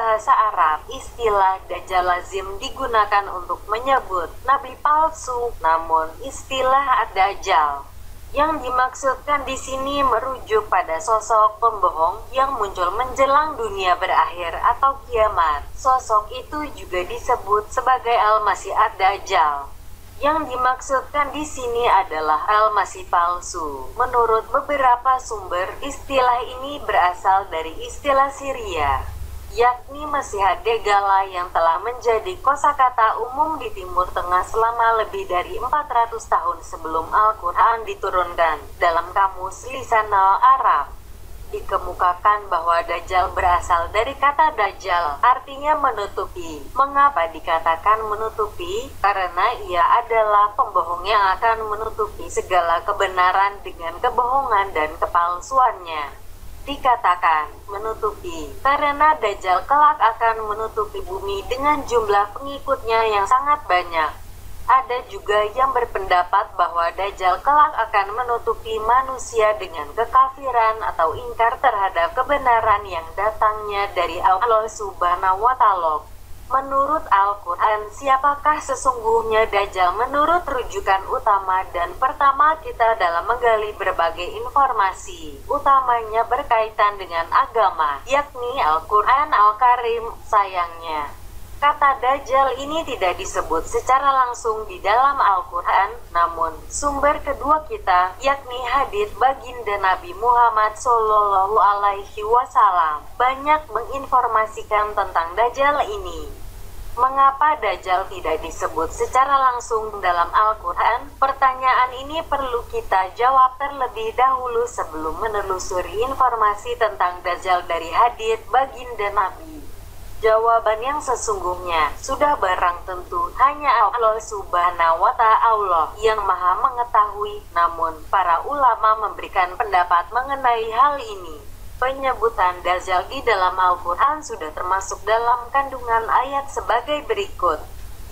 bahasa Arab, istilah Dajjal lazim digunakan untuk menyebut nabi palsu, namun istilah Ad-Dajjal yang dimaksudkan di sini merujuk pada sosok pembohong yang muncul menjelang dunia berakhir atau kiamat. Sosok itu juga disebut sebagai Al-Masih Ad-Dajjal. Yang dimaksudkan di sini adalah Al-Masih palsu. Menurut beberapa sumber, istilah ini berasal dari istilah Syria, yakni Masih Ad-Dajjal yang telah menjadi kosakata umum di Timur Tengah selama lebih dari 400 tahun sebelum Al-Quran diturunkan. Dalam kamus lisan Arab dikemukakan bahwa Dajjal berasal dari kata Dajjal, artinya menutupi. Mengapa dikatakan menutupi? Karena ia adalah pembohong yang akan menutupi segala kebenaran dengan kebohongan dan kepalsuannya. Dikatakan menutupi karena Dajjal kelak akan menutupi bumi dengan jumlah pengikutnya yang sangat banyak. Ada juga yang berpendapat bahwa Dajjal kelak akan menutupi manusia dengan kekafiran atau ingkar terhadap kebenaran yang datangnya dari Allah Subhanahu wa Ta'ala. Menurut Al-Quran, siapakah sesungguhnya Dajjal? Menurut rujukan utama dan pertama kita dalam menggali berbagai informasi, utamanya berkaitan dengan agama, yakni Al-Quran Al-Karim. Sayangnya, kata Dajjal ini tidak disebut secara langsung di dalam Al-Quran, namun sumber kedua kita, yakni hadits baginda Nabi Muhammad Shallallahu Alaihi Wasallam, banyak menginformasikan tentang Dajjal ini. Mengapa Dajjal tidak disebut secara langsung dalam Al-Quran? Pertanyaan ini perlu kita jawab terlebih dahulu sebelum menelusuri informasi tentang Dajjal dari hadits baginda Nabi. Jawaban yang sesungguhnya sudah barang tentu hanya Allah Subhanahu wa Ta'ala yang Maha mengetahui, namun para ulama memberikan pendapat mengenai hal ini. Penyebutan Dajjal di dalam Al-Quran sudah termasuk dalam kandungan ayat sebagai berikut,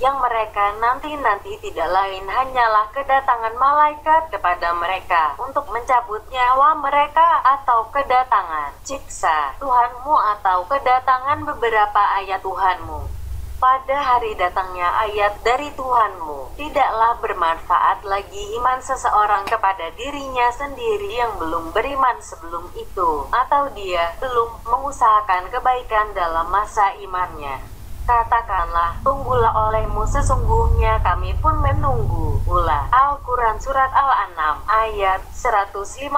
yang mereka nanti tidak lain hanyalah kedatangan malaikat kepada mereka untuk mencabut nyawa mereka, atau kedatangan siksa Tuhanmu, atau kedatangan beberapa ayat Tuhanmu. Pada hari datangnya ayat dari Tuhanmu, tidaklah bermanfaat lagi iman seseorang kepada dirinya sendiri yang belum beriman sebelum itu, atau dia belum mengusahakan kebaikan dalam masa imannya. Katakanlah, tunggulah olehmu, sesungguhnya kami pun menunggu. Ulah. Al-Quran Surat Al-An'am ayat 158.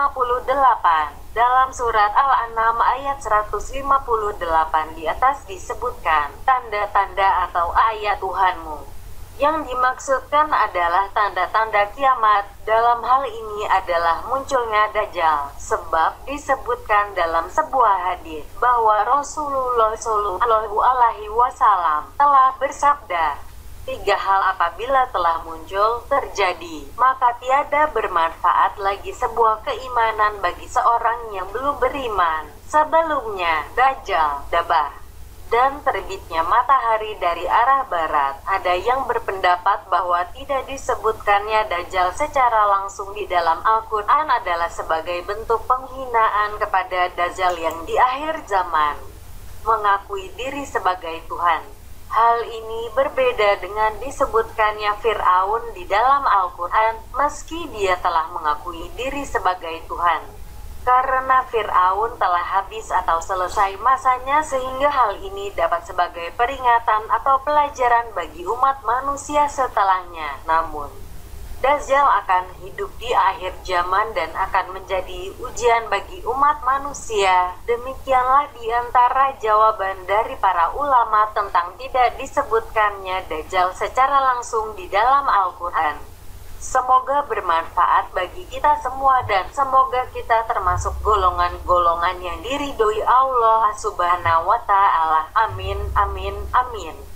Dalam Surat Al-An'am ayat 158 di atas disebutkan tanda-tanda atau ayat Tuhanmu. Yang dimaksudkan adalah tanda-tanda kiamat. Dalam hal ini adalah munculnya Dajjal, sebab disebutkan dalam sebuah hadis bahwa Rasulullah Shallallahu Alaihi Wasallam telah bersabda, 3 hal apabila telah muncul terjadi, maka tiada bermanfaat lagi sebuah keimanan bagi seorang yang belum beriman sebelumnya: Dajjal, dabah, dan terbitnya matahari dari arah barat. Ada yang berpendapat bahwa tidak disebutkannya Dajjal secara langsung di dalam Al-Quran adalah sebagai bentuk penghinaan kepada Dajjal yang di akhir zaman mengakui diri sebagai Tuhan. Hal ini berbeda dengan disebutkannya Fir'aun di dalam Al-Quran, meski dia telah mengakui diri sebagai Tuhan. Karena Fir'aun telah habis atau selesai masanya, sehingga hal ini dapat sebagai peringatan atau pelajaran bagi umat manusia setelahnya. Namun, Dajjal akan hidup di akhir zaman dan akan menjadi ujian bagi umat manusia. Demikianlah diantara jawaban dari para ulama tentang tidak disebutkannya Dajjal secara langsung di dalam Al-Quran. Semoga bermanfaat bagi kita semua dan semoga kita termasuk golongan-golongan yang diridhoi Allah Subhanahu wa Ta'ala. Amin, amin, amin.